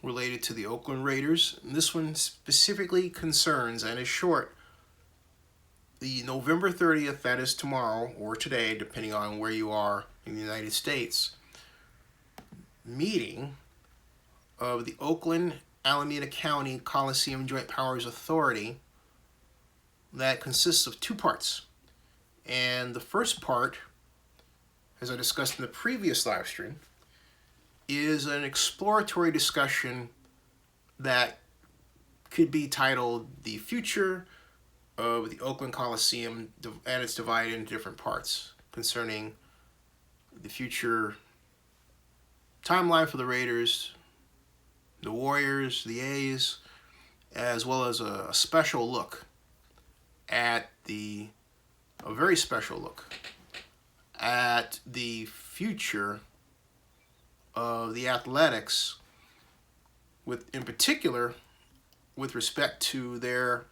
related to the Oakland Raiders. And this one specifically concerns, and is short, the November 30th, that is tomorrow or today, depending on where you are in the United States, meeting of the Oakland Alameda County Coliseum Joint Powers Authority that consists of two parts. And the first part, as I discussed in the previous live stream, is an exploratory discussion that could be titled The Future of the Oakland Coliseum, and it's divided into different parts concerning the future timeline for the Raiders, the Warriors, the A's, as well as a special look at a very special look at the future of the athletics, in particular with respect to their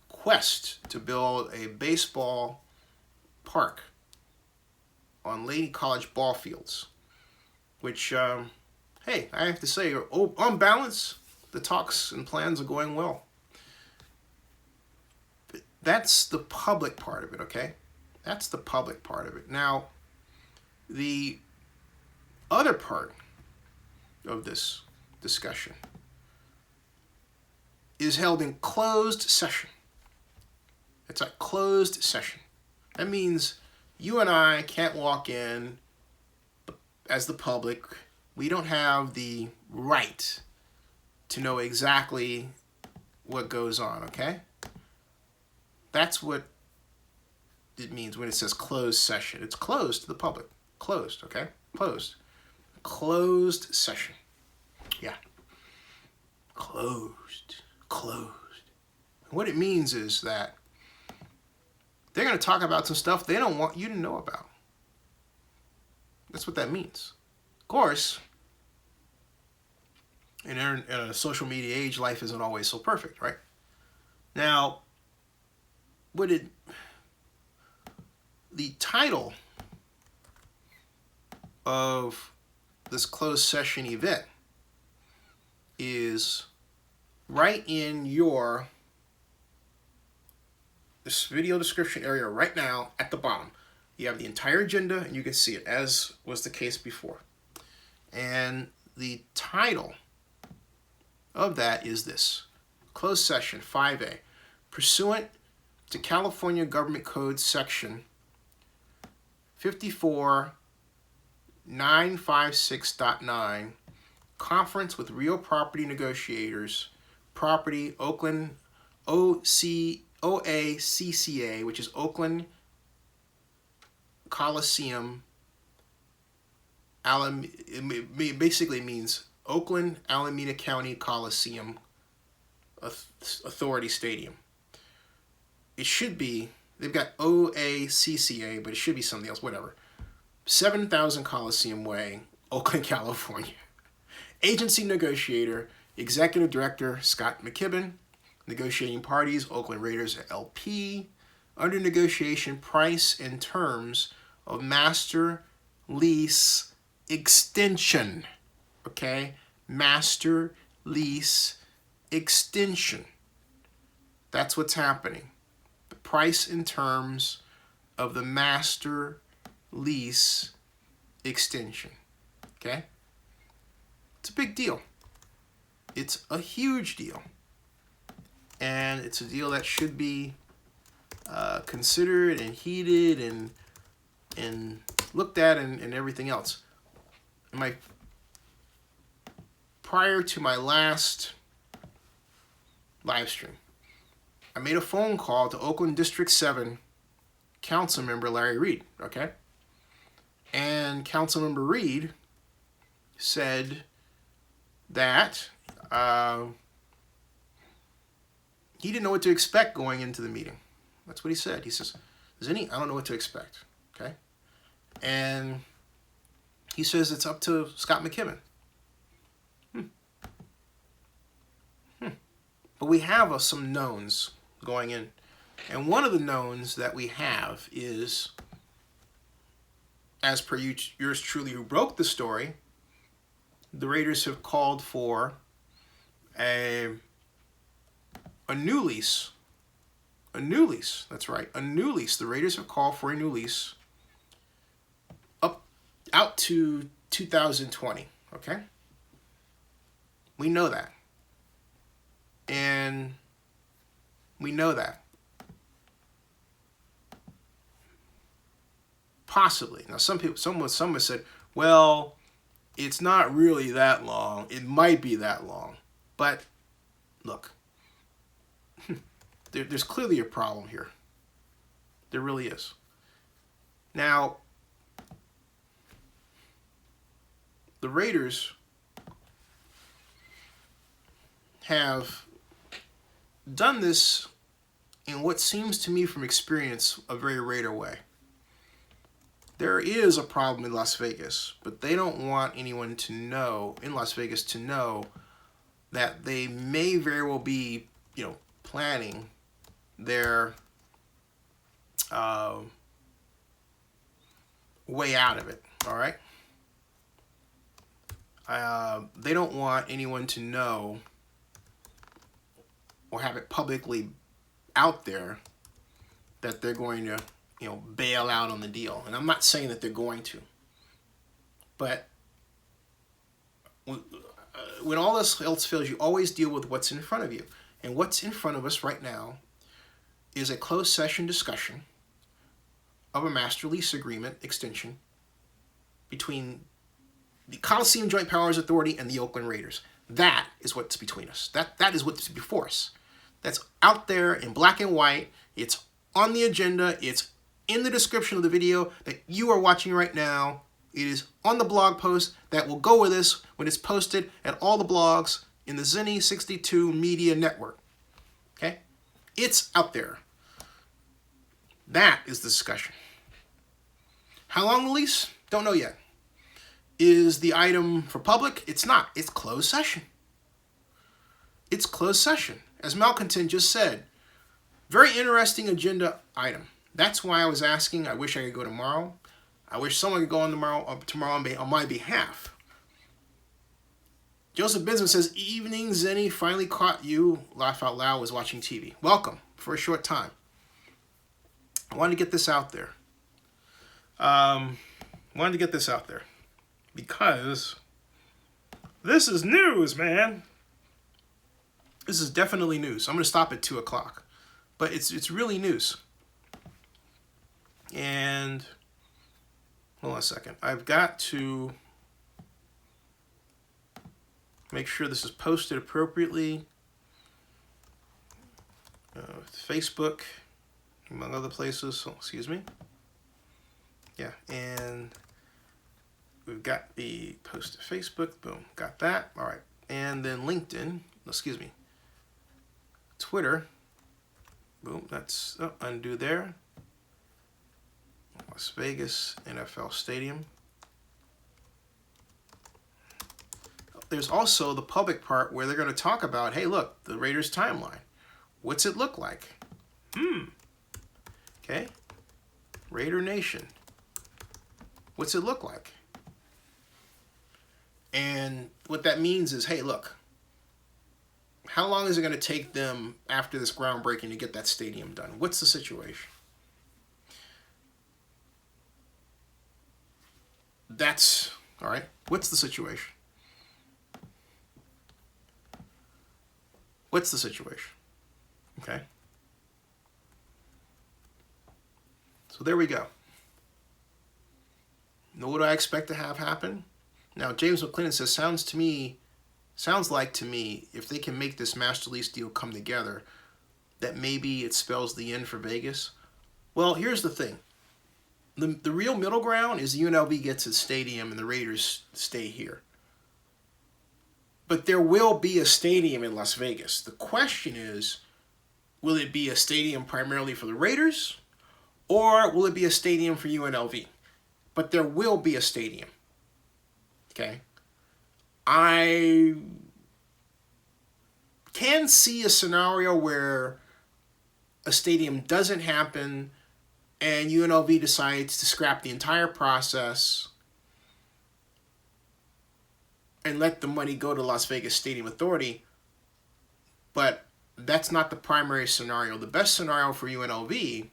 quest to build a baseball park on Laney College ball fields, which, hey, I have to say, on balance, the talks and plans are going well. But that's the public part of it, okay? That's the public part of it. Now, the other part of this discussion is held in closed session. It's a closed session. That means you and I can't walk in as the public. We don't have the right to know exactly what goes on, okay? That's what it means when it says closed session. It's closed to the public. Closed, okay? Closed. Closed session. Yeah. Closed. What it means is that they're going to talk about some stuff they don't want you to know about. That's what that means. Of course, in a social media age, life isn't always so perfect, right? Now, the title of this closed session event is right in this video description area right now at the bottom. You have the entire agenda and you can see it, as was the case before. And the title of that is this: Closed Session 5A. Pursuant to California Government Code Section 54956.9, Conference with Real Property Negotiators, Property, Oakland, OACCA, which is Oakland Coliseum, it basically means Oakland Alameda County Coliseum Authority Stadium. It should be, they've got OACCA, but it should be something else, whatever. 7000 Coliseum Way, Oakland, California. Agency Negotiator, Executive Director Scott McKibben. Negotiating parties, Oakland Raiders LP. Under negotiation, price and terms of master lease extension. Okay? Master lease extension. That's what's happening. The price and terms of the master lease extension. Okay? It's a big deal. It's a huge deal. And it's a deal that should be considered and heeded and looked at and everything else. Prior to my last live stream, I made a phone call to Oakland District 7 Council Member Larry Reed, okay? And Council Member Reed said that he didn't know what to expect going into the meeting. That's what he said. He says, I don't know what to expect, okay? And he says it's up to Scott McKibben. But we have some knowns going in. And one of the knowns that we have is, as per yours truly who broke the story, the Raiders have called for a new lease. A new lease, that's right, a new lease. The Raiders have called for a new lease out to 2020, okay? We know that. And we know that. Possibly. Now, some have said, well, it's not really that long. It might be that long. But, look, there's clearly a problem here. There really is. Now, the Raiders have done this in what seems to me from experience a very Raider way. There is a problem in Las Vegas, but they don't want anyone to know, in Las Vegas, to know that they may very well be, planning their way out of it, all right? They don't want anyone to know or have it publicly out there that they're going to, bail out on the deal. And I'm not saying that they're going to. But when all else fails, you always deal with what's in front of you. And what's in front of us right now is a closed session discussion of a master lease agreement extension between the Coliseum Joint Powers Authority and the Oakland Raiders. That is what's between us. That is what's before us. That's out there in black and white. It's on the agenda. It's in the description of the video that you are watching right now. It is on the blog post that will go with this when it's posted at all the blogs in the Zenny 62 Media Network. Okay? It's out there. That is the discussion. How long the lease? Don't know yet. Is the item for public? It's not. It's closed session. It's closed session. As Malcontent just said, very interesting agenda item. That's why I was asking. I wish I could go tomorrow. I wish someone could go on tomorrow on my behalf. Joseph Binsman says, evening, Zenny, finally caught you. Laugh out loud, was watching TV. Welcome for a short time. I wanted to get this out there. Because this is news, man. This is definitely news. I'm going to stop at 2 o'clock. But it's really news. And hold on a second. I've got to make sure this is posted appropriately. Facebook, among other places. So, excuse me. Yeah, and we've got the post to Facebook. Boom, got that. All right. And then LinkedIn. Excuse me. Twitter. Boom, that's undo there. Las Vegas NFL Stadium. There's also the public part where they're going to talk about, hey, look, the Raiders timeline. What's it look like? Okay. Raider Nation. What's it look like? And what that means is, hey, look, how long is it going to take them after this groundbreaking to get that stadium done? What's the situation? That's, all right, what's the situation? What's the situation? Okay. So there we go. Now, what do I expect to have happen? Now, James McClendon says, sounds like to me, if they can make this master lease deal come together, that maybe it spells the end for Vegas. Well, here's the thing. The real middle ground is the UNLV gets its stadium and the Raiders stay here. But there will be a stadium in Las Vegas. The question is, will it be a stadium primarily for the Raiders, or will it be a stadium for UNLV? But there will be a stadium. Okay? I can see a scenario where a stadium doesn't happen and UNLV decides to scrap the entire process and let the money go to Las Vegas Stadium Authority. But that's not the primary scenario. The best scenario for UNLV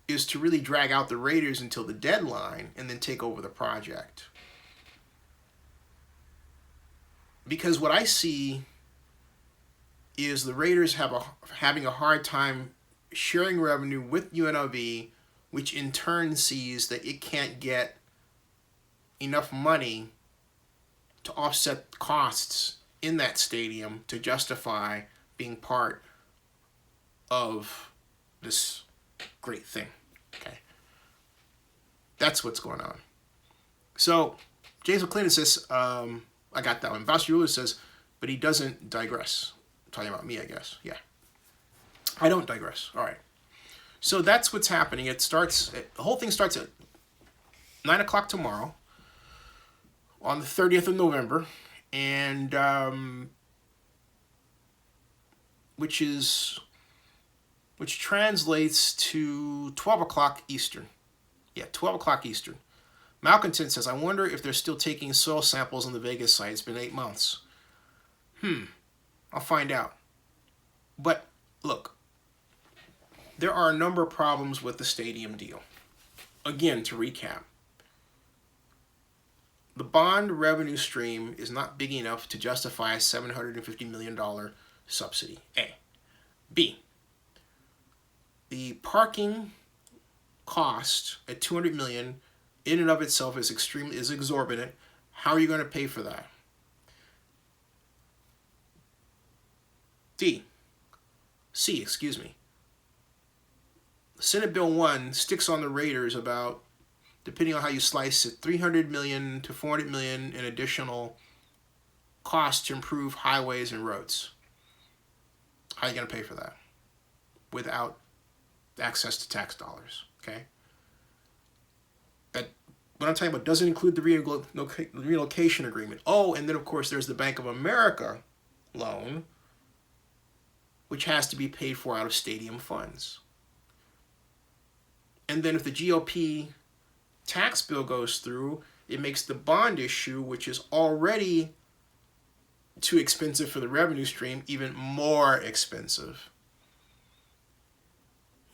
is to really drag out the Raiders until the deadline and then take over the project. Because what I see is the Raiders having a hard time sharing revenue with UNLV, which in turn sees that it can't get enough money to offset costs in that stadium to justify being part of this great thing. Okay, that's what's going on. So James McClendon says, I got that one. Vassarula says, but he doesn't digress. Talking about me, I guess. Yeah, I don't digress. All right. So that's what's happening. The whole thing starts at 9 o'clock tomorrow, on the 30th of November, and which translates to 12 o'clock Eastern. Yeah, 12 o'clock Eastern. Malcontent says, I wonder if they're still taking soil samples on the Vegas site. It's been 8 months. I'll find out. But look, there are a number of problems with the stadium deal. Again, to recap, the bond revenue stream is not big enough to justify a $750 million subsidy, A. B, the parking cost at $200 million in and of itself is exorbitant. How are you going to pay for that? C, Senate Bill 1 sticks on the Raiders about, depending on how you slice it, $300 million to $400 million in additional costs to improve highways and roads. How are you going to pay for that without access to tax dollars? Okay. That, what I'm talking about doesn't include the relocation agreement. Oh, and then of course there's the Bank of America loan, which has to be paid for out of stadium funds. And then if the GOP tax bill goes through, it makes the bond issue, which is already too expensive for the revenue stream, even more expensive.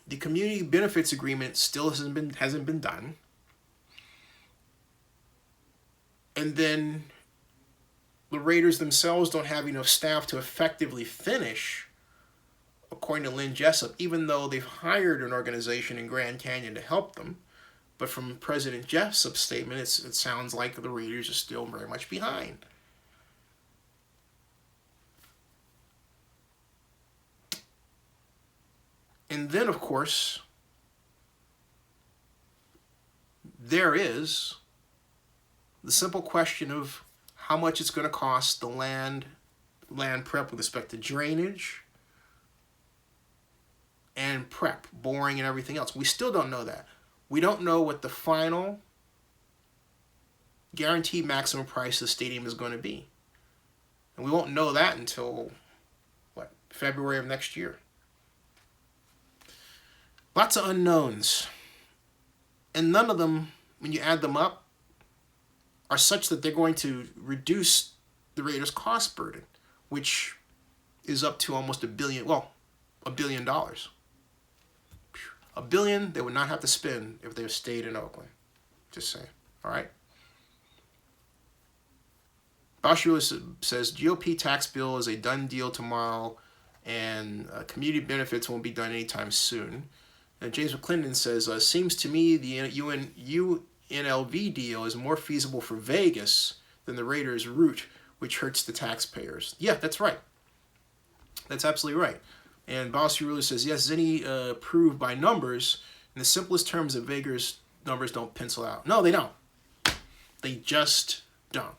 The community benefits agreement still hasn't been done. And then the Raiders themselves don't have enough staff to effectively finish, according to Lynn Jessup, even though they've hired an organization in Grand Canyon to help them. But from President Jessup's statement, it sounds like the Raiders are still very much behind. And then, of course, there is the simple question of how much it's going to cost the land prep with respect to drainage and prep, boring and everything else. We still don't know that. We don't know what the final guaranteed maximum price of the stadium is going to be. And we won't know that until, February of next year. Lots of unknowns. And none of them, when you add them up, are such that they're going to reduce the Raiders' cost burden, which is up to almost $1 billion. $1 billion. $1 billion they would not have to spend if they stayed in Oakland. Just saying. All right. Bashir says GOP tax bill is a done deal tomorrow, and community benefits won't be done anytime soon. And James McClendon says, seems to me the UNLV deal is more feasible for Vegas than the Raiders' route, which hurts the taxpayers. Yeah, that's right. That's absolutely right. And Bashir says, yes, Zinni proved by numbers, in the simplest terms, that Vegas numbers don't pencil out. No, they don't. They just don't.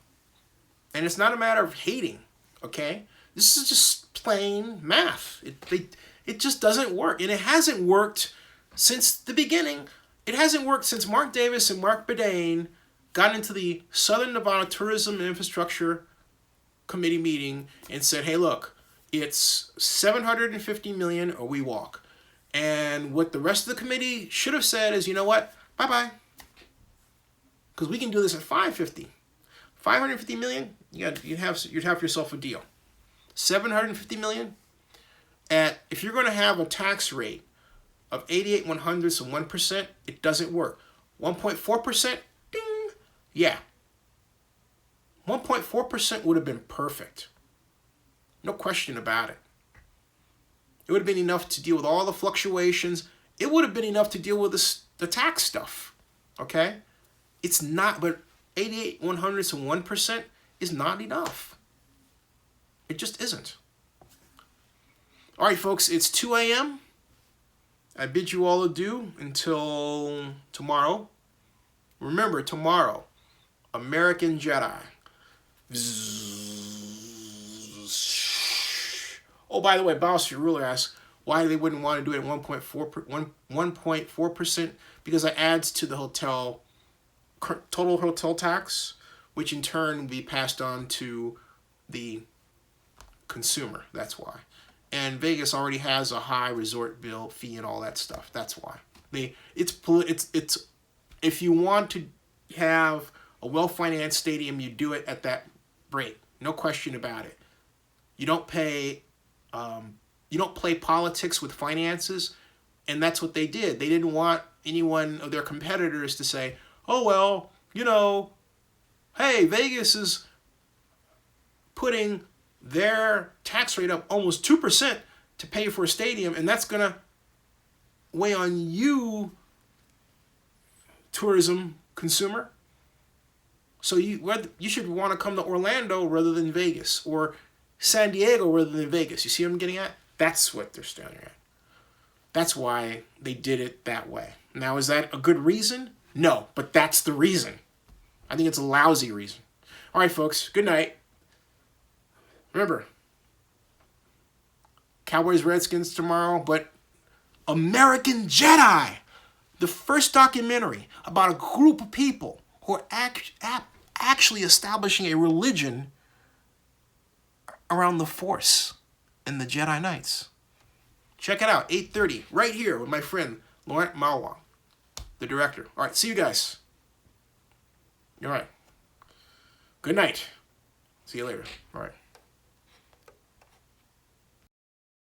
And it's not a matter of hating, okay? This is just plain math. It just doesn't work. And it hasn't worked since the beginning. It hasn't worked since Mark Davis and Mark Bedane got into the Southern Nevada Tourism and Infrastructure Committee meeting and said, hey, look, it's $750 million or we walk. And what the rest of the committee should have said is, you know what? Bye-bye. Because we can do this at $550 million. you'd have yourself a deal. 750 million. If you're going to have a tax rate of 88/100ths of 1%, it doesn't work. 1.4%, ding, yeah. 1.4% would have been perfect. No question about it. It would have been enough to deal with all the fluctuations. It would have been enough to deal with the tax stuff. Okay? It's not, but 88/100ths of 1% is not enough. It just isn't. All right, folks, it's 2 a.m. I bid you all adieu until tomorrow. Remember, tomorrow, American Jedi. Oh, by the way, Bouncer Ruler asks why they wouldn't want to do it at 1.4%, because it adds to the total hotel tax, which in turn will be passed on to the consumer. That's why. And Vegas already has a high resort bill fee and all that stuff. That's why. It's if you want to have a well-financed stadium, you do it at that rate. No question about it. You don't play politics with finances, and that's what they did. They didn't want any one of their competitors to say, oh, well, hey, Vegas is putting their tax rate up almost 2% to pay for a stadium, and that's going to weigh on you, tourism consumer. So you should want to come to Orlando rather than Vegas, or San Diego rather than Vegas. You see what I'm getting at? That's what they're standing at. That's why they did it that way. Now, is that a good reason? No, but that's the reason. I think it's a lousy reason. All right, folks, good night. Remember, Cowboys, Redskins tomorrow, but American Jedi, the first documentary about a group of people who are actually establishing a religion around the Force and the Jedi Knights. Check it out, 8:30, right here with my friend Laurent Malwa, the director. All right, see you guys. All right. Good night. See you later. All right.